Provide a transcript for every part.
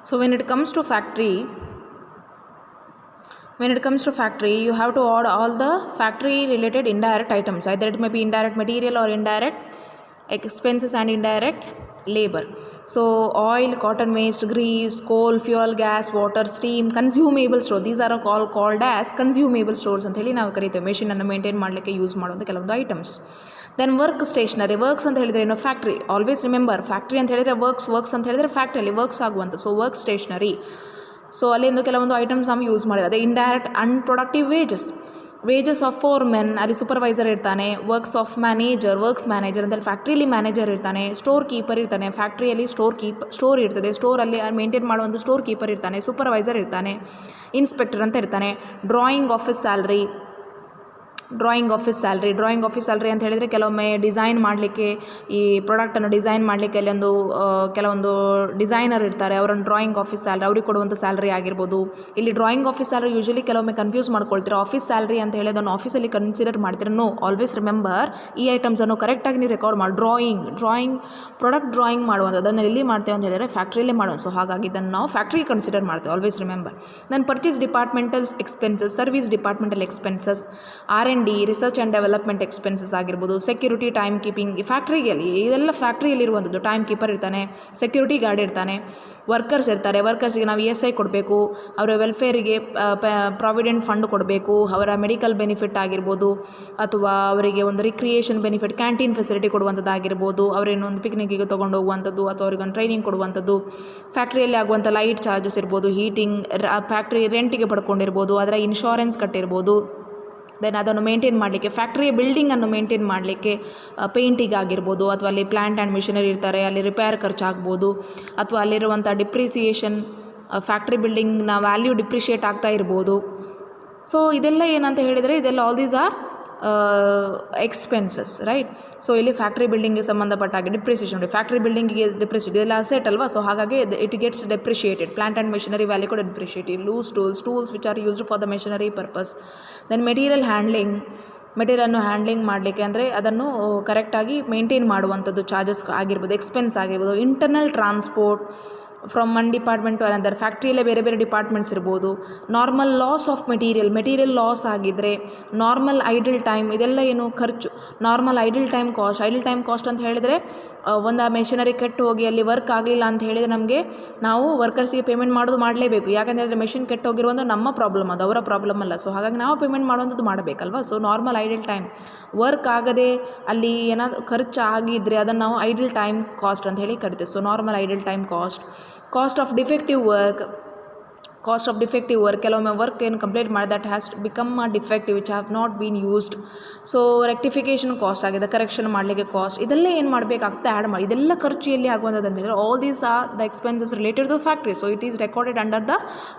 So when it comes to factory, you have to add all the factory related indirect items. Either it may be indirect material or indirect expenses and indirect labor. So oil, cotton waste, grease, coal, fuel, gas, water, steam, consumable store. These are all called as consumable stores ಅಂತ ಹೇಳಿ ನಾವು ಕರಿತೇವೆ. Machine ಅನ್ನು maintain ಮಾಡಲಿಕ್ಕೆ use ಮಾಡುವಂಥ ಕೆಲವೊಂದು items. Then work stationery. Works ಅಂತ ಹೇಳಿದರೆ ಏನು? ಫ್ಯಾಕ್ಟ್ರಿ. ಆಲ್ವೇಸ್ ರಿಮೆಂಬರ್, ಫ್ಯಾಕ್ಟ್ರಿ ಅಂತ ಹೇಳಿದರೆ ವರ್ಕ್ಸ್ ಅಂತ ಹೇಳಿದರೆ ಫ್ಯಾಕ್ಟ್ರಿಯಲ್ಲಿ ವರ್ಕ್ಸ್ ಆಗುವಂಥ. So work stationery. ಸೊ ಅಲ್ಲಿಂದ ಕೆಲವೊಂದು ಐಟಮ್ಸ್ ನಾವು ಯೂಸ್ ಮಾಡಿದೆ. ಅದೇ indirect unproductive wages of foremen, ಅಲ್ಲಿ ಸೂಪರ್ವೈಸರ್ ಇರ್ತಾನೆ. ವರ್ಕ್ಸ್ ಮ್ಯಾನೇಜರ್ ಅಂತೇಳಿ ಫ್ಯಾಕ್ಟ್ರಿಯಲ್ಲಿ ಮ್ಯಾನೇಜರ್ ಇರ್ತಾನೆ. ಸ್ಟೋರ್ ಕೀಪರ್ ಇರ್ತಾನೆ. ಫ್ಯಾಕ್ಟ್ರಿಯಲ್ಲಿ ಸ್ಟೋರ್ ಇರ್ತದೆ. ಸ್ಟೋರಲ್ಲಿ ಮೇಂಟೈನ್ ಮಾಡುವಂಥ ಸ್ಟೋರ್ ಕೀಪರ್ ಇರ್ತಾನೆ. ಸೂಪರ್ವೈಸರ್ ಇರ್ತಾನೆ. ಇನ್ಸ್ಪೆಕ್ಟರ್ ಅಂತ ಇರ್ತಾನೆ. ಡ್ರಾಯಿಂಗ್ ಆಫೀಸ್ ಸ್ಯಾಲ್ರಿ ಅಂತ ಹೇಳಿದರೆ ಕೆಲವೊಮ್ಮೆ ಡಿಸೈನ್ ಮಾಡಲಿಕ್ಕೆ, ಈ ಪ್ರಾಡಕ್ಟನ್ನು ಡಿಸೈನ್ ಮಾಡಲಿಕ್ಕೆ ಅಲ್ಲೊಂದು ಕೆಲವೊಂದು ಡಿಸೈನರ್ ಇರ್ತಾರೆ. ಅವರನ್ನು ಡ್ರಾಯಿಂಗ್ ಆಫೀಸ್ ಸ್ಯಾಲ್ರಿ, ಅವ್ರಿಗೆ ಕೊಡುವಂಥ ಸ್ಯಾಲ್ರಿ ಆಗಿರ್ಬೋದು. ಇಲ್ಲಿ ಡ್ರಾಯಿಂಗ್ ಆಫೀಸ್ ಸ್ಯಾಲ್ರಿ ಯೂಶಲಿ ಕೆಲವೊಮ್ಮೆ ಕನ್ಫ್ಯೂಸ್ ಮಾಡ್ಕೊಳ್ತೀರಾ. ಆಫೀಸ್ ಸ್ಯಾಲ್ರಿ ಅಂತ ಹೇಳಿ ಅದನ್ನು ಆಫೀಸಲ್ಲಿ ಕನ್ಸಿಡರ್ ಮಾಡ್ತೀರಾ. ನೋ, ಆಲ್ವೇಸ್ ರಿಮೆಂಬರ್, ಈ ಐಟಮ್ಸನ್ನು ಕರೆಕ್ಟಾಗಿ ನೀವು ರೆಕಾರ್ಡ್ ಮಾಡಿ. ಡ್ರಾಯಿಂಗ್ ಪ್ರಾಡಕ್ಟ್ ಡ್ರಾಯಿಂಗ್ ಮಾಡುವಂಥ ಅದನ್ನು ಎಲ್ಲಿ ಮಾಡ್ತೇವೆ ಅಂತ ಹೇಳಿದರೆ ಫ್ಯಾಕ್ಟ್ರಿಯಲ್ಲೇ ಮಾಡೋಣ. ಸೊ ಹಾಗಾಗಿ ಇದನ್ನು ನಾವು ಫ್ಯಾಕ್ಟ್ರಿ ಕನ್ಸಿಡರ್ ಮಾಡ್ತೇವೆ. Always remember. Then purchase departmental expenses, service departmental expenses, R&D, research and development expenses ಆಗಿರ್ಬೋದು. Security, time keeping. ಫ್ಯಾಕ್ಟ್ರಿಯಲ್ಲಿ ಇದೆಲ್ಲ ಫ್ಯಾಕ್ಟ್ರಿಯಲ್ಲಿರುವಂಥದ್ದು. ಟೈಮ್ ಕೀಪರ್ ಇರ್ತಾನೆ, ಸೆಕ್ಯೂರಿಟಿ ಗಾರ್ಡ್ ಇರ್ತಾನೆ, ವರ್ಕರ್ಸ್ ಇರ್ತಾರೆ. ವರ್ಕರ್ಸಿಗೆ ನಾವು ESI ಕೊಡಬೇಕು, ಅವರ ವೆಲ್ಫೇರಿಗೆ ಪ್ರಾವಿಡೆಂಟ್ ಫಂಡ್ ಕೊಡಬೇಕು, ಅವರ ಮೆಡಿಕಲ್ ಬೆನಿಫಿಟ್ ಆಗಿರ್ಬೋದು, ಅಥವಾ ಅವರಿಗೆ ಒಂದು ರಿಕ್ರಿಯೇಷನ್ ಬೆನಿಫಿಟ್, ಕ್ಯಾಂಟೀನ್ ಫೆಸಿಲಿಟಿ ಕೊಡುವಂಥದ್ದಾಗಿರ್ಬೋದು, ಅವರೇನೊಂದು ಪಿಕ್ನಿಕ್ಕಿಗೆ ತೊಗೊಂಡು ಹೋಗುವಂಥದ್ದು ಅಥವಾ ಅವ್ರಿಗೊಂದು ಟ್ರೈನಿಂಗ್ ಕೊಡುವಂಥದ್ದು. ಫ್ಯಾಕ್ಟ್ರಿಯಲ್ಲಿ ಆಗುವಂಥ ಲೈಟ್ ಚಾರ್ಜಸ್ ಇರ್ಬೋದು, ಹೀಟಿಂಗ್, ಫ್ಯಾಕ್ಟ್ರಿ ರೆಂಟಿಗೆ ಪಡ್ಕೊಂಡಿರ್ಬೋದು, ಅದರ ಇನ್ಶೂರೆನ್ಸ್ ಕಟ್ಟಿರ್ಬೋದು. ದೆನ್ ಅದನ್ನು ಮೇಂಟೈನ್ ಮಾಡಲಿಕ್ಕೆ, ಫ್ಯಾಕ್ಟ್ರಿಯ ಬಿಲ್ಡಿಂಗನ್ನು ಮೇಂಟೈನ್ ಮಾಡಲಿಕ್ಕೆ ಪೇಂಟಿಂಗ್ ಆಗಿರ್ಬೋದು, ಅಥವಾ ಅಲ್ಲಿ ಪ್ಲ್ಯಾಂಟ್ ಆ್ಯಂಡ್ ಮಿಷನರಿ ಇರ್ತಾರೆ, ಅಲ್ಲಿ ರಿಪೇರ್ ಖರ್ಚಾಗ್ಬೋದು, ಅಥವಾ ಅಲ್ಲಿರುವಂಥ ಡಿಪ್ರಿಸಿಯೇಷನ್, ಫ್ಯಾಕ್ಟ್ರಿ ಬಿಲ್ಡಿಂಗ್ನ ವ್ಯಾಲ್ಯೂ ಡಿಪ್ರಿಷಿಯೇಟ್ ಆಗ್ತಾ ಇರ್ಬೋದು. ಸೊ ಇದೆಲ್ಲ ಏನಂತ ಹೇಳಿದರೆ, ಇದೆಲ್ಲ all these are expenses, right. So ಇಲ್ಲಿ ಫ್ಯಾಕ್ಟ್ರಿ ಬಿಲ್ಡಿಂಗ್ಗೆ ಸಂಬಂಧಪಟ್ಟ ಹಾಗೆ ಡಿಪ್ರಿಸಿಯೇಷನ್, ಫ್ಯಾಕ್ಟ್ರಿ ಬಿಲ್ಡಿಂಗಿಗೆ ಡಿಪ್ರಿಸಿಯೇಟ್, ಇದೆಲ್ಲ ಅಸೆಟ್ ಅಲ್ವಾ. ಸೊ ಹಾಗಾಗಿ it gets depreciated. Plant and machinery value ಕೂಡ depreciated. Tools which are used for the machinery purpose. Then material handling ಮಾಡಲಿಕ್ಕೆ ಅಂದರೆ ಅದನ್ನು ಕರೆಕ್ಟಾಗಿ ಮೇಂಟೈನ್ ಮಾಡುವಂಥದ್ದು ಚಾರ್ಜಸ್ ಆಗಿರ್ಬೋದು, ಎಕ್ಸ್ಪೆನ್ಸ್ ಆಗಿರ್ಬೋದು. Internal transport from one department to another. ಫ್ಯಾಕ್ಟ್ರಿಯಲ್ಲೇ ಬೇರೆ ಬೇರೆ ಡಿಪಾರ್ಟ್ಮೆಂಟ್ಸ್ ಇರ್ಬೋದು. Normal loss of material loss ಆಗಿದ್ದರೆ, ನಾರ್ಮಲ್ ಐಡಲ್ ಟೈಮ್, ಇದೆಲ್ಲ ಏನು ಖರ್ಚು. ನಾರ್ಮಲ್ ಐಡಲ್ ಟೈಮ್ ಕಾಸ್ಟ್ ಅಂತ ಹೇಳಿದರೆ, ಒಂದು ಆ ಮೆಷಿನರಿ ಕೆಟ್ಟು ಹೋಗಿ ಅಲ್ಲಿ ವರ್ಕ್ ಆಗಲಿಲ್ಲ ಅಂತ ಹೇಳಿದರೆ ನಮಗೆ, ನಾವು ವರ್ಕರ್ಸಿಗೆ ಪೇಮೆಂಟ್ ಮಾಡಲೇಬೇಕು. ಯಾಕಂದರೆ ಮೆಷಿನ್ ಕೆಟ್ಟು ಹೋಗಿರುವಂಥ ನಮ್ಮ ಪ್ರಾಬ್ಲಮ್, ಅದು ಅವರ ಪ್ರಾಬ್ಲಮ್ ಅಲ್ಲ. ಸೊ ಹಾಗಾಗಿ ನಾವು ಪೇಮೆಂಟ್ ಮಾಡುವಂಥದ್ದು ಮಾಡಬೇಕಲ್ವ. So normal idle time, work ಆಗದೆ ಅಲ್ಲಿ ಏನಾದರೂ ಖರ್ಚು ಆಗಿದ್ದರೆ ಅದನ್ನು ನಾವು ಐಡಲ್ ಟೈಮ್ ಕಾಸ್ಟ್ ಅಂತ ಹೇಳಿ ಕರಿತೇವೆ. So normal idle time cost of defective work, ಕೆಲವೊಮ್ಮೆ ವರ್ಕ್ ಏನು ಕಂಪ್ಲೀಟ್ ಮಾಡಿ that has become a defective which have not been used. So rectification cost ಆಗಿದೆ, ಕರೆಕ್ಷನ್ ಮಾಡಲಿಕ್ಕೆ ಕಾಸ್ಟ್. ಇದೆಲ್ಲ ಏನು ಮಾಡಬೇಕಾಗ್ತದೆ, ಆ್ಯಡ್ ಮಾಡಿ. ಇದೆಲ್ಲ ಖರ್ಚು ಎಲ್ಲಿ ಆಗುವಂಥದ್ದು ಅಂತ ಹೇಳಿದ್ರೆ, all these are the expenses related to factory. So it is recorded under the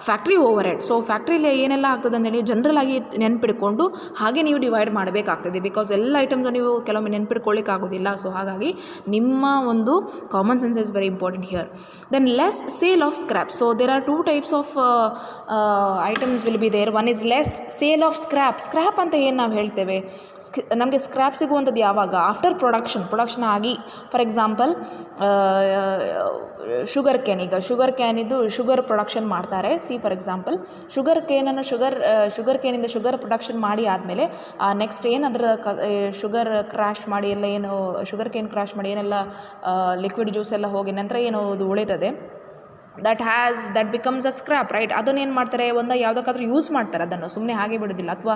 factory overhead. So ಫ್ಯಾಕ್ಟ್ರಿಯಲ್ಲಿ ಏನೆಲ್ಲ ಆಗ್ತದೆ ಅಂತೇಳಿ ಜನರಲ್ ಆಗಿ ನೆನ್ಪಿಡ್ಕೊಂಡು ಹಾಗೆ ನೀವು ಡಿವೈಡ್ ಮಾಡಬೇಕಾಗ್ತದೆ. ಬಿಕಾಸ್ ಎಲ್ಲ ಐಟಮ್ಸ್ ನೀವು ಕೆಲವೊಮ್ಮೆ ನೆನ್ಪಿಡ್ಕೊಳ್ಳಿಕ್ಕೆ ಆಗೋದಿಲ್ಲ. ಸೊ ಹಾಗಾಗಿ ನಿಮ್ಮ ಒಂದು common sense is very important here. Then less sale of scrap. So there are 2 types of items will be there. One is less sale of scrap ಅಂತ ಏನು ನಾವು ಹೇಳ್ತೇವೆ, ನಮಗೆ ಸ್ಕ್ರ್ಯಾಪ್ ಸಿಗುವಂಥದ್ದು ಯಾವಾಗ? ಆಫ್ಟರ್ ಪ್ರೊಡಕ್ಷನ್ ಆಗಿ. ಫಾರ್ ಎಕ್ಸಾಂಪಲ್ ಶುಗರ್ ಕ್ಯಾನಿದ್ದು sugar production ಮಾಡ್ತಾರೆ. ಫಾರ್ ಎಕ್ಸಾಂಪಲ್ ಶುಗರ್ ಕೇನಿಂದ ಶುಗರ್ ಪ್ರೊಡಕ್ಷನ್ ಮಾಡಿ ಆದಮೇಲೆ ನೆಕ್ಸ್ಟ್ ಏನು ಅದರ ಶುಗರ್ ಕ್ರ್ಯಾಶ್ ಮಾಡಿ ಎಲ್ಲ ಏನು ಶುಗರ್ ಕೇನ್ ಕ್ರ್ಯಾಶ್ ಮಾಡಿ ಏನೆಲ್ಲ ಲಿಕ್ವಿಡ್ ಜ್ಯೂಸ್ ಎಲ್ಲ ಹೋಗಿ ನಂತರ ಏನು ಅದು ಉಳಿತದೆ, that becomes a scrap, right. ಅದನ್ನೇನು ಮಾಡ್ತಾರೆ, ಯಾವುದಕ್ಕಾದ್ರೂ ಯೂಸ್ ಮಾಡ್ತಾರೆ, ಅದನ್ನು ಸುಮ್ಮನೆ ಹಾಗೆ ಬಿಡೋದಿಲ್ಲ. ಅಥವಾ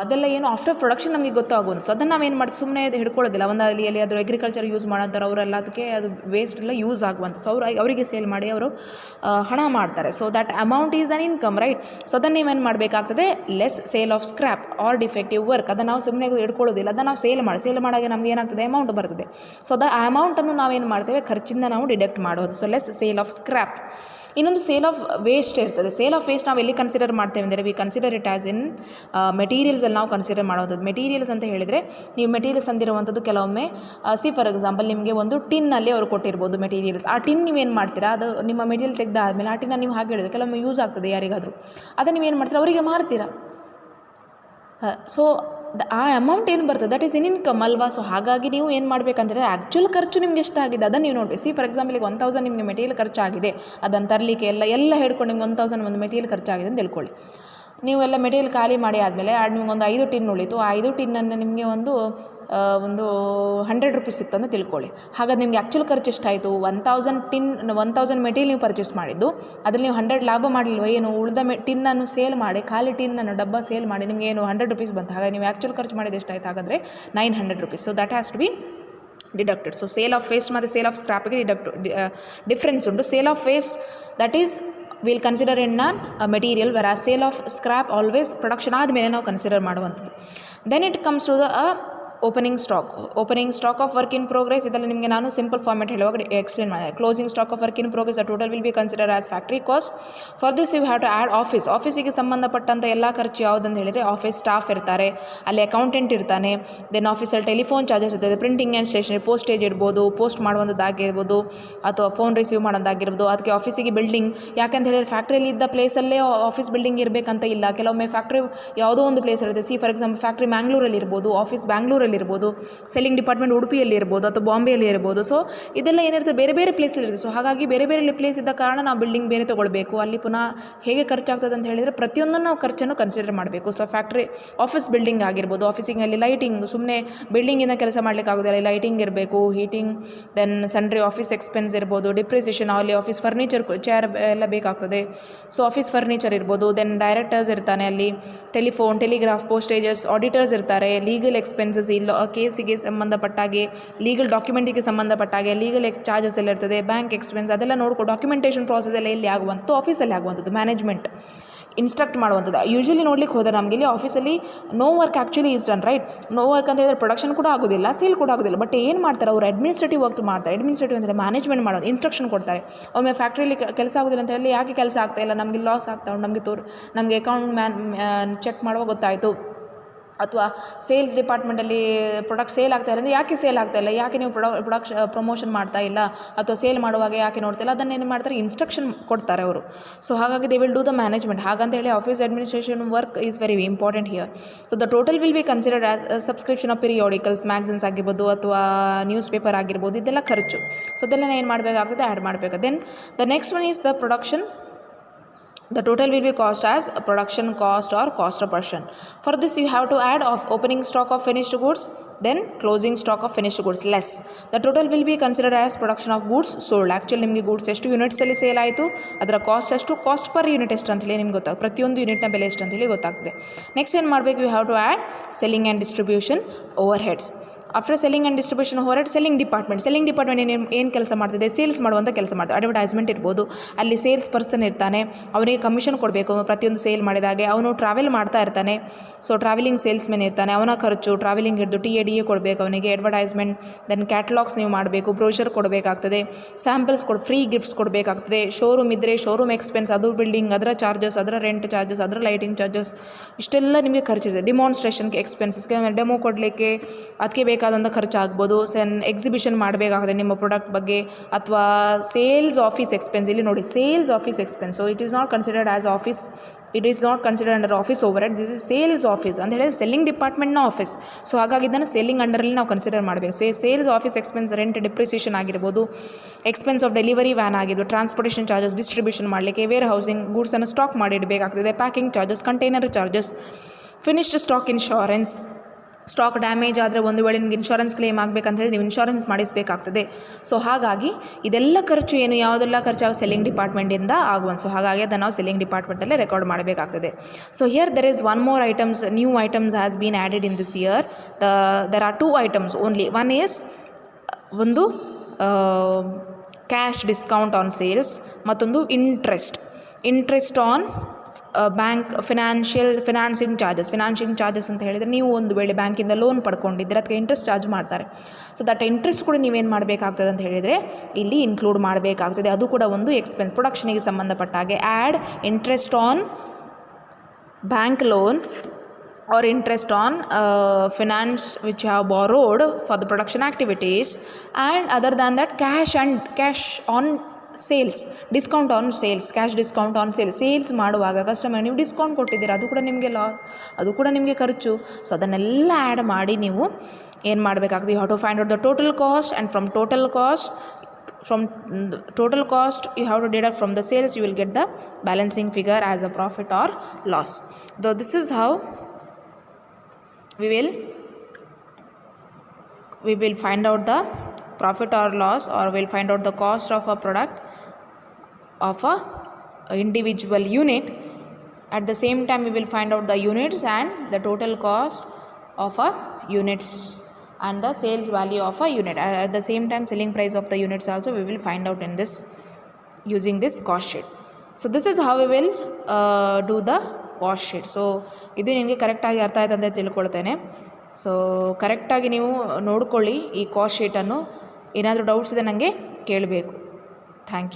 ಅದೆಲ್ಲ ಏನು ಆಫ್ಟರ್ ಪ್ರೊಡಕ್ಷನ್ ನಮಗೆ ಗೊತ್ತಾಗೋದು. ಸೊ ಅದನ್ನು ನಾವೇನು ಮಾಡ್ತೀವಿ, ಸುಮ್ಮನೆ ಹಿಡ್ಕೊಳ್ಳೋದಿಲ್ಲ. ಅಲ್ಲಿ ಅದು ಅಗ್ರಿಕಲ್ಚರ್ ಯೂಸ್ ಮಾಡೋಂಥವ್ರು ಅವರೆಲ್ಲ ಅದಕ್ಕೆ ಅದು ವೇಸ್ಟ್ ಎಲ್ಲ ಯೂಸ್ ಆಗುವಂಥ. ಸೊ ಅವರಿಗೆ ಸೇಲ್ ಮಾಡಿ ಅವರು ಹಣ ಮಾಡ್ತಾರೆ. So that amount is an income, right. So ಅದನ್ನು ನೀವೇನು ಮಾಡಬೇಕಾಗ್ತದೆ, less sale of scrap or defective work. ಅದನ್ನು ನಾವು ಸುಮ್ಮನೆ ಹಿಡ್ಕೊಳ್ಳೋದಿಲ್ಲ, ಅದನ್ನು ನಾವು ಸೇಲ್ ಮಾಡಾಗ ನಮ್ಗೆ ಏನಾಗ್ತದೆ, ಅಮೌಂಟ್ ಬರ್ತದೆ. ಸೊ ಆ ಅಮೌಂಟನ್ನು ನಾವೇನು ಮಾಡ್ತೇವೆ, ಖರ್ಚಿಂದ ನಾವು ಡಿಡಕ್ಟ್ ಮಾಡೋದು. So less sale of scrap. ಇನ್ನೊಂದು ಸೇಲ್ ಆಫ್ ವೇಸ್ಟ್ ಇರ್ತದೆ. ಸೇಲ್ ಆಫ್ ವೇಸ್ಟ್ ನಾವು ಎಲ್ಲಿ ಕನ್ಸಿಡರ್ ಮಾಡ್ತೇವೆ ಅಂದರೆ, we consider it as in ಮೆಟೀರಿಯಲ್ಸಲ್ಲಿ ನಾವು ಕನ್ಸಿಡರ್ ಮಾಡೋದು. ಮೆಟೀರಿಯಲ್ಸ್ ಅಂತ ಹೇಳಿದರೆ, ನೀವು ಮೆಟೀರಿಯಲ್ಸ್ ಅಂದಿರುವಂಥದ್ದು ಕೆಲವೊಮ್ಮೆ ಫಾರ್ ಎಕ್ಸಾಂಪಲ್ ನಿಮಗೆ ಒಂದು ಟಿನ್ನಲ್ಲಿ ಅವರು ಕೊಟ್ಟಿರ್ಬೋದು ಮೆಟೀರಿಯಲ್ಸ್. ಆ ಟಿನ್ ನೀವೇನು ಮಾಡ್ತೀರಾ, ಅದು ನಿಮ್ಮ ಮೆಟೀರಿಯಲ್ ತೆಗೆದಾದ್ಮೇಲೆ ಆ ಟಿನ್ನ ನೀವು ಹಾಗೆ ಹೇಳಿದ್ರೆ ಕೆಲವೊಮ್ಮೆ ಯೂಸ್ ಆಗ್ತದೆ ಯಾರಿಗಾದರೂ, ಅದನ್ನು ನೀವೇನು ಮಾಡ್ತೀರಾ, ಅವರಿಗೆ ಮಾರ್ತೀರಾ. ಸೊ ಆ ಅಮೌಂಟ್ ಏನು ಬರ್ತದೆ ದಟ್ ಈಸ್ ಇನ್ ಇನ್ಕಮ್ ಅಲ್ವಾ. ಸೊ ಹಾಗಾಗಿ ನೀವು ಏನು ಮಾಡಬೇಕಂದ್ರೆ ಆ್ಯಕ್ಚುಲ್ ಖರ್ಚು ನಿಮ್ಗೆ ಎಷ್ಟಾಗಿದೆ ಅದನ್ನು ನೀವು ನೋಡಬೇಕು. ಫಾರ್ ಎಕ್ಸಾಂಪಲ್ ಈಗ 1000 ನಿಮಗೆ ಮೆಟೀರಿಯಲ್ ಖರ್ಚಾಗಿದೆ, ಅದನ್ನು ತರಲಿಕ್ಕೆ ಎಲ್ಲ ಹಿಡ್ಕೊಂಡು ನಿಮ್ಗೆ 1000 ಒಂದು ಮೆಟೀರಿಯಲ್ ಖರ್ಚಾಗಿದೆ ಅಂತ ತಿಳ್ಕೊಳ್ಳಿ. ನೀವೆಲ್ಲ ಮೆಟೀರಿಯಲ್ ಖಾಲಿ ಮಾಡಿ ಆದಮೇಲೆ ನಿಮ್ಗೊಂದು 5 ಟಿನ್ ಉಳಿತು. ಆ 5 ಟಿನ್ನನ್ನು ನಿಮಗೆ ಒಂದು 100 ರೂಪೀಸ್ ಸಿಕ್ತು ಅಂತ ತಿಳ್ಕೊಳ್ಳಿ. ಹಾಗಾದ್ರೆ ನಿಮ್ಗೆ ಆ್ಯಕ್ಚುಲ್ ಖರ್ಚು ಎಷ್ಟಾಯಿತು? 1000 ಮೆಟೀರಿಯಲ್ ನೀವು ಪರ್ಚೇಸ್ ಮಾಡಿದ್ದು, ಅದ್ರಲ್ಲಿ ನೀವು 100 ಲಾಭ ಮಾಡಲಿಲ್ವ? ಏನು ಉಳಿದ ಟಿನ್ನನ್ನು ಸೇಲ್ ಮಾಡಿ, ಖಾಲಿ ಟಿನ್ನನ್ನು ಡಬ್ಬ ಸೇಲ್ ಮಾಡಿ ನಿಮಗೆ ಏನು 100 ರೂಪೀಸ್ ಬಂತು. ಹಾಗಾಗಿ ನೀವು ಆ್ಯಕ್ಚುಲ್ ಖರ್ಚು ಮಾಡಿದ್ದು ಎಷ್ಟಾಯಿತು? ಹಾಗಾದರೆ 900 rupees. So that has to be deducted. So sale of waste ಮತ್ತು ಸೇಲ್ ಆಫ್ ಸ್ಕ್ರಾಪಿಗೆ ಡಿಫ್ರೆನ್ಸ್ ಉಂಟು. Sale of waste that is will consider in material, where ಆ sale of scrap always production ಆದಮೇಲೆ ನಾವು ಕನ್ಸಿಡರ್ ಮಾಡುವಂಥದ್ದು. Then it comes to the opening stock of work in progress. ಇದೆಲ್ಲ ನಿಮಗೆ ನಾನು ಸಿಂಪಲ್ ಫಾರ್ಮೆಟ್ ಹೇಳುವಾಗ ಎಕ್ಸ್ಪ್ಲೇನ್ ಮಾಡಿದೆ. Closing stock of work in progress the total will B consider as factory cost. For this you have to add ಆಫೀಸಿಗೆ ಸಂಬಂಧಪಟ್ಟಂಥ ಎಲ್ಲ ಖರ್ಚು ಯಾವುದಂತ ಹೇಳಿದರೆ, ಆಫೀಸ್ ಸ್ಟಾಫ್ ಇರ್ತಾರೆ, ಅಲ್ಲಿ ಅಕೌಂಟೆಂಟ್ ಇರ್ತಾನೆ, ದೆನ್ ಆಫೀಸಲ್ಲಿ ಟೆಲಿಫೋನ್ ಚಾರ್ಜಸ್ ಇರ್ತದೆ, ಪ್ರಿಂಟಿಂಗ್ ಆ್ಯಂಡ್ ಸ್ಟೇಷನರಿ, ಪೋಸ್ಟೇಜ್ ಇರ್ಬೋದು, ಪೋಸ್ಟ್ ಮಾಡುವಂಥದ್ದಾಗಿರ್ಬೋದು ಅಥವಾ ಫೋನ್ ರಿಸೀವ್ ಮಾಡೋದಾಗಿರ್ಬೋದು. ಅದಕ್ಕೆ ಆಫೀಸಿಗೆ ಬಿಲ್ಡಿಂಗ್, ಯಾಕಂತ ಹೇಳಿದರೆ ಫ್ಯಾಕ್ಟ್ರಿಯಲ್ಲಿ ಇದ್ದ ಪ್ಲೇಸಲ್ಲೇ ಆಫೀಸ್ ಬಿಲ್ಡಿಂಗ್ ಇರಬೇಕಂತ ಇಲ್ಲ. ಕೆಲವೊಮ್ಮೆ ಫ್ಯಾಕ್ಟ್ರಿ ಯಾವುದೋ ಒಂದು ಪ್ಲೇಸ್ ಇರುತ್ತೆ. ಫಾರ್ ಎಕ್ಸಾಂಪಲ್ ಫ್ಯಾಕ್ಟ್ರಿ ಮ್ಯಾಂಗ್ಳೂರಲ್ಲಿ ಇರ್ಬೋದು, ಆಫೀಸ್ ಬ್ಯಾಂಗ್ಳೂರಲ್ಲಿರ್ಬೋದು, ಸೆಲ್ಲಿಂಗ್ ಡಿಪಾರ್ಟ್ಮೆಂಟ್ ಉಡುಪಿಯಲ್ಲಿ ಇರ್ಬೋದು ಅಥವಾ ಬಾಂಬೆಯಲ್ಲಿ ಇರ್ಬೋದು. ಸೊ ಇದೆಲ್ಲ ಏನಿರುತ್ತೆ, ಬೇರೆ ಬೇರೆ ಪ್ಲೇಸಲ್ಲಿ ಇರುತ್ತೆ. ಸೊ ಹಾಗಾಗಿ ಬೇರೆ ಬೇರೆ ಪ್ಲೇಸ್ ಇದ್ದ ಕಾರಣ ನಾವು ಬಿಲ್ಡಿಂಗ್ ಬೇರೆ ತೊಗೊಳ್ಬೇಕು. ಅಲ್ಲಿ ಪುನಃ ಹೇಗೆ ಖರ್ಚಾಗ್ತದೆ ಅಂತ ಹೇಳಿದರೆ ಪ್ರತಿಯೊಂದನ್ನು ನಾವು ಖರ್ಚನ್ನು ಕನ್ಸಿಡರ್ ಮಾಡಬೇಕು. ಸೊ ಫ್ಯಾಕ್ಟ್ರಿ ಆಫೀಸ್ ಬಿಲ್ಡಿಂಗ್ ಆಗಿರ್ಬೋದು, ಆಫೀಸಿಂಗಲ್ಲಿ ಲೈಟಿಂಗ್, ಸುಮ್ಮನೆ ಬಿಲ್ಡಿಂಗಿಂದ ಕೆಲಸ ಮಾಡಲಿಕ್ಕೆ ಆಗೋದಿಲ್ಲ, ಲೈಟಿಂಗ್ ಇರಬೇಕು, heating, then sundry office expense ಇರ್ಬೋದು, ಡಿಪ್ರಿಸಿಯೇಷನ್, ಅಲ್ಲಿ ಆಫೀಸ್ ಫರ್ನಿಚರ್, ಚೇರ್ ಎಲ್ಲ ಬೇಕಾಗ್ತದೆ. ಸೊ ಆಫೀಸ್ ಫರ್ನಿಚರ್ ಇರ್ಬೋದು, ದೆನ್ ಡೈರೆಕ್ಟರ್ಸ್ ಇರ್ತಾನೆ, ಅಲ್ಲಿ ಟೆಲಿಫೋನ್, ಟೆಲಿಗ್ರಾಫ್, ಪೋಸ್ಟೇಜಸ್, ಆಡಿಟರ್ಸ್ ಇರ್ತಾರೆ, ಲೀಗಲ್ ಎಕ್ಸ್ಪೆನ್ಸಸ್, ಇಲ್ಲ ಕೇಸಿಗೆ ಸಂಬಂಧಪಟ್ಟಾಗೆ, ಲೀಗಲ್ ಡಾಕ್ಯುಮೆಂಟಿಗೆ ಸಂಬಂಧಪಟ್ಟಾಗೆ ಲೀಗಲ್ ಚಾರ್ಜಸ್ ಎಲ್ಲ ಇರ್ತದೆ, ಬ್ಯಾಂಕ್ ಎಕ್ಸ್ಪೆನ್ಸ್ ಅದೆಲ್ಲ ನೋಡ್ಕೊಂಡು ಡಾಕ್ಯುಮೆಂಟೇಷನ್ ಪ್ರಾಸೆಸ್ ಎಲ್ಲ ಎಲ್ಲಿ ಆಗುವಂಥದ್ದು, ಆಫೀಸಲ್ಲಿ ಆಗುವಂಥದ್ದು, ಮ್ಯಾನೇಜ್ಮೆಂಟ್ ಇನ್ಸ್ಟ್ರಕ್ಟ್ ಮಾಡುವಂಥದ್ದು. ಯೂಶ್ವಲಿ ನೋಡ್ಲಿಕ್ಕೆ ಹೋದರೆ ನಮಗೆ ಇಲ್ಲಿ ಆಫೀಸಲ್ಲಿ no work actually is done, right. No work ಅಂತ ಹೇಳಿದ್ರೆ ಪ್ರೊಡಕ್ಷನ್ ಕೂಡ ಆಗೋದಿಲ್ಲ, ಸೇಲ್ ಕೂಡ ಆಗೋದಿಲ್ಲ. ಬಟ್ ಏನು ಮಾಡ್ತಾರೆ ಅವರು? ಅಡ್ಮಿನಿಸ್ಟ್ರೇಟಿವ್ ವರ್ಕ್ ಮಾಡ್ತಾರೆ. ಅಡ್ಮಿನಿಸ್ಟ್ರೇಟಿವ್ ಅಂದರೆ ಮ್ಯಾನೇಜ್ಮೆಂಟ್ ಮಾಡೋದು, ಇನ್ಸ್ಟ್ರಕ್ಷನ್ ಕೊಡ್ತಾರೆ. ಒಮ್ಮೆ ಫ್ಯಾಕ್ಟ್ರಿಯಲ್ಲಿ ಕೆಲಸ ಆಗೋದಿಲ್ಲ ಅಂತ ಹೇಳಿ, ಯಾಕೆ ಕೆಲಸ ಆಗ್ತಾ ಇಲ್ಲ, ನಮಗೆ ಲಾಸ್ ಆಗ್ತಾ ಉಂಟು, ನಮಗೆ ಅಕೌಂಟ್ ಚೆಕ್ ಮಾಡುವಾಗ ಗೊತ್ತಾಯಿತು. ಅಥವಾ ಸೇಲ್ಸ್ ಡಿಪಾರ್ಟ್ಮೆಂಟಲ್ಲಿ ಪ್ರಾಡಕ್ಟ್ ಸೇಲ್ ಆಗ್ತಾ ಇಲ್ಲ ಅಂದರೆ ಯಾಕೆ ಸೇಲ್ ಆಗ್ತಾ ಇಲ್ಲ, ಯಾಕೆ ನೀವು ಪ್ರಮೋಷನ್ ಮಾಡ್ತಾ ಇಲ್ಲ, ಅಥವಾ ಸೇಲ್ ಮಾಡುವಾಗ ಯಾಕೆ ನೋಡ್ತಾ ಇಲ್ಲ, ಅದನ್ನು ಏನು ಮಾಡ್ತಾರೆ, ಇನ್ಸ್ಟ್ರಕ್ಷನ್ ಕೊಡ್ತಾರೆ ಅವರು. ಸೊ ಹಾಗಾಗಿ they will do the management. ಹಾಗಂತ ಹೇಳಿ office administration work is very important here. So the total will be considered as subscription of periodicals, magazines ಆಗಿರ್ಬೋದು ಅಥವಾ ನ್ಯೂಸ್ ಪೇಪರ್ ಆಗಿರ್ಬೋದು, ಇದೆಲ್ಲ ಖರ್ಚು. ಸೊ ಇದೆಲ್ಲ ಏನು ಮಾಡಬೇಕಾಗ್ತದೆ, ಆ್ಯಡ್ ಮಾಡಬೇಕು. Then the next one is the production. The total will be cost as production cost or cost of production. For this you have to add of opening stock of finished goods, then closing stock of finished goods less. The total will be considered as production of goods sold. Actually ನಿಮಗೆ goods ಎಷ್ಟು ಯೂನಿಟ್ಸಲ್ಲಿ sale ಆಯಿತು, ಅದರ cost ಎಷ್ಟು, cost per unit ಎಷ್ಟು ಅಂತೇಳಿ ನಿಮ್ಗೆ ಗೊತ್ತಾಗುತ್ತೆ, ಪ್ರತಿಯೊಂದು ಯೂನಿಟ್ನ ಬೆಲೆ ಎಷ್ಟು ಅಂತೇಳಿ ಗೊತ್ತಾಗ್ತದೆ. ನೆಕ್ಸ್ಟ್ ಏನು ಮಾಡಬೇಕು, you have to add selling and distribution overheads. After selling and distribution ಹೊರಟು ಸೆಲ್ಲಿಂಗ್ ಡಿಪಾರ್ಟ್ಮೆಂಟ್ ಏನು ಕೆಲಸ ಮಾಡ್ತಿದೆ, ಸೇಲ್ಸ್ ಮಾಡುವಂಥ ಕೆಲಸ ಮಾಡ್ತಾರೆ. ಅಡ್ವರ್ಟೈಸ್ಮೆಂಟ್ ಇರ್ಬೋದು, ಅಲ್ಲಿ ಸೇಲ್ಸ್ ಪರ್ಸನ್ ಇರ್ತಾನೆ, ಅವನಿಗೆ ಕಮಿಷನ್ ಕೊಡಬೇಕು ಪ್ರತಿಯೊಂದು ಸೇಲ್ ಮಾಡಿದಾಗೆ. ಅವನು ಟ್ರಾವೆಲ್ ಮಾಡ್ತಾ ಇರ್ತಾನೆ, ಸೊ ಟ್ರಾವೆಲಿಂಗ್ ಸೇಲ್ಸ್ ಮೆನ್ ಇರ್ತಾನೆ, ಅವನ ಖರ್ಚು ಟ್ರಾವೆಲಿಂಗ್ ಹಿಡಿದು TADA ಕೊಡಬೇಕು ಅವನಿಗೆ, ಅಡ್ವರ್ಟೈಸ್ಮೆಂಟ್, ದೆನ್ ಕ್ಯಾಟಲಾಗ್ಸ್ ನೀವು ಮಾಡಬೇಕು, ಬ್ರೋಷರ್ ಕೊಡಬೇಕಾಗ್ತದೆ, ಸ್ಯಾಂಪಲ್ಸ್ ಫ್ರೀ ಗಿಫ್ಟ್ಸ್ ಕೊಡಬೇಕಾಗ್ತದೆ. ಶೋರೂಮ್ ಇದ್ದರೆ ಶೋರೂಮ್ ಎಕ್ಸ್ಪೆನ್ಸ್, ಅದು ಬಿಲ್ಡಿಂಗ್, ಅದರ ಚಾರ್ಜಸ್, ಅದರ ರೆಂಟ್ ಚಾರ್ಜಸ್, ಅದರ ಲೈಟಿಂಗ್ ಚಾರ್ಜಸ್, ಇಷ್ಟೆಲ್ಲ ನಿಮಗೆ ಖರ್ಚಿದೆ. ಡಿಮಾನ್ಸ್ಟ್ರೇಷನ್ಗೆ ಎಕ್ಸ್ಪೆನ್ಸಸ್ಗೆ, ಡೆಮೋ ಕೊಡಲಿಕ್ಕೆ ಅದಕ್ಕೆ ಬೇಕಾದಂಥ ಖರ್ಚಾಗ್ಬೋದು. ಎಕ್ಸಿಬಿಷನ್ ಮಾಡಬೇಕಾಗುತ್ತೆ ನಿಮ್ಮ ಪ್ರಾಡಕ್ಟ್ ಬಗ್ಗೆ, ಅಥವಾ ಸೇಲ್ಸ್ ಆಫೀಸ್ ಎಕ್ಸ್ಪೆನ್ಸ್. ಇಲ್ಲಿ ನೋಡಿ, sales office expense. So it is not considered as office, it is not considered under office over head. This is sales office ಅಂತ ಹೇಳಿದ್ರೆ ಸೆಲ್ಲಿಂಗ್ ಡಿಪಾರ್ಟ್ಮೆಂಟ್ನ ಆಫೀಸ್. ಸೊ ಹಾಗಾಗಿ ಇದನ್ನು ಸೆಲ್ಲಿಂಗ್ ಅಂಡರಲ್ಲಿ ನಾವು ಕನ್ಸಿಡರ್ ಮಾಡಬೇಕು. Sales office expense, rent, depreciation ಆಗಿರ್ಬೋದು, expense of delivery van ಆಗಿರ್ಬೋದು, transportation charges, distribution ಮಾಡಲಿಕ್ಕೆ, ವೇರ್ ಹೌಸಿಂಗ್, ಗೂಡ್ಸನ್ನು ಸ್ಟಾಕ್ ಮಾಡಿ ಇಡಬೇಕಾಗ್ತದೆ, packing charges, container charges, finished stock insurance. Stock damage ಆದರೆ ಒಂದು ವೇಳೆ ನಿಮ್ಗೆ ಇನ್ಶೂರೆನ್ಸ್ ಕ್ಲೇಮ್ ಆಗಬೇಕಂತ ಹೇಳಿ ನೀವು ಇನ್ಶೂರೆನ್ಸ್ ಮಾಡಿಸಬೇಕಾಗ್ತದೆ. ಸೊ ಹಾಗಾಗಿ ಇದೆಲ್ಲ ಖರ್ಚು ಏನು, ಯಾವುದೆಲ್ಲ ಖರ್ಚಾಗ ಸೆಲ್ಲಿಂಗ್ ಡಿಪಾರ್ಟ್ಮೆಂಟಿಂದ ಆಗುವಂಥ. ಸೊ ಹಾಗಾಗಿ ಅದನ್ನು ನಾವು ಸೆಲ್ಲಿಂಗ್ ಡಿಪಾರ್ಟ್ಮೆಂಟಲ್ಲೇ ರೆಕಾರ್ಡ್ ಮಾಡಬೇಕಾಗ್ತದೆ. So here there is one more items, new items has been added in this year. There are 2 items only. One is ಒಂದು ಕ್ಯಾಶ್ ಡಿಸ್ಕೌಂಟ್ ಆನ್ ಸೇಲ್ಸ್, ಮತ್ತೊಂದು interest on bank financing charges ಅಂತ ಹೇಳಿದರೆ, ನೀವು ಒಂದು ವೇಳೆ ಬ್ಯಾಂಕಿಂದ loan ಪಡ್ಕೊಂಡಿದ್ದರೆ ಅದಕ್ಕೆ interest charge ಮಾಡ್ತಾರೆ. ಸೊ ದಟ್ ಇಂಟ್ರೆಸ್ಟ್ ಕೂಡ ನೀವೇನು ಮಾಡಬೇಕಾಗ್ತದೆ ಅಂತ ಹೇಳಿದರೆ ಇಲ್ಲಿ ಇನ್ಕ್ಲೂಡ್ ಮಾಡಬೇಕಾಗ್ತದೆ. ಅದು ಕೂಡ ಒಂದು ಎಕ್ಸ್ಪೆನ್ಸ್, ಪ್ರೊಡಕ್ಷನಿಗೆ ಸಂಬಂಧಪಟ್ಟ ಹಾಗೆ. Add interest on bank loan or interest on finance which have borrowed for the production activities, and other than that cash on sales, discount on sales, cash discount on sales ಮಾಡುವಾಗ customer ನೀವು discount ಕೊಟ್ಟಿದ್ದೀರ, ಅದು ಕೂಡ ನಿಮಗೆ loss, ಅದು ಕೂಡ ನಿಮಗೆ ಖರ್ಚು. So ಅದನ್ನೆಲ್ಲ ಆ್ಯಡ್ ಮಾಡಿ ನೀವು ಏನು ಮಾಡಬೇಕಾಗ್ತದೆ, you have to find out the total cost, and from total cost you have to deduct from the sales, you will get the balancing figure as a profit or loss. Though this is how we will find out the profit or loss, or we'll find out the cost of a product of a individual unit. At the same time we will find out the units and the total cost of a units and the sales value of a unit. At the same time selling price of the units also we will find out in this using this cost sheet. So this is how we will do the cost sheet. So ಇದು ನಿಮಗೆ ಕರೆಕ್ಟಾಗಿ ಅರ್ಥ ಆಯ್ತು ಅಂತ ತಿಳ್ಕೊಳ್ತೇನೆ. So ಕರೆಕ್ಟಾಗಿ ನೀವು ನೋಡ್ಕೊಳ್ಳಿ ಈ ಕಾಸ್ಟ್ ಶೀಟನ್ನು. ಏನಾದರೂ ಡೌಟ್ಸ್ ಇದೆ ನನಗೆ ಕೇಳಬೇಕು. Thank you.